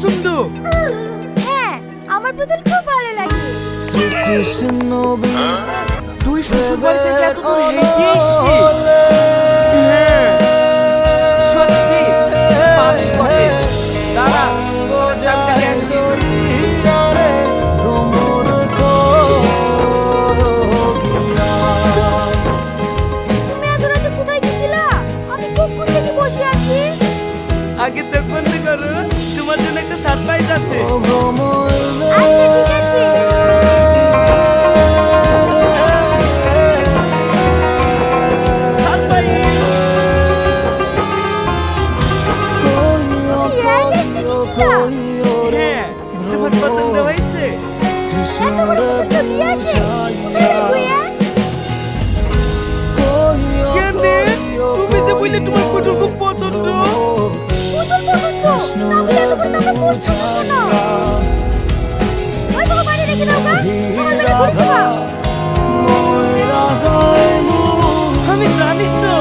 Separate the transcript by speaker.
Speaker 1: পছন্দ?
Speaker 2: হ্যাঁ, আমার পুতুল খুব ভালো লাগে।
Speaker 1: তুই শ্বশুর বাড়ি থেকে এত দূর হেঁটে এসেছিস? হ্যাঁ সত্যি পাগল বটে। দাঁড়া তোর চাবটা নিয়ে আসি।
Speaker 2: তুমি এত রাতে কোথায় গেছিলা? আমি কখন থেকে বসে আছি।
Speaker 1: আগে চোখ বন্ধ করো, তোমার জন্য একটা সারপ্রাইজ আছে।
Speaker 2: আচ্ছা ঠিক আছে।
Speaker 1: হ্যাঁ তোমার পছন্দ হয়েছে?
Speaker 2: এত বড় পুতুল তো দিয়ে আসে। কোথায় রাখবো এ?
Speaker 1: কেন তুমি যে বললে তোমার পুতুল খুব পছন্দ।
Speaker 2: পুতুল পছন্দ? তাহলে এত বড় টাকা পছন্দ না। ওই বাবা বাড়ি রেখে দাও গা। সকালবেলা ঘুরে দিবা।
Speaker 1: আমি জানি তো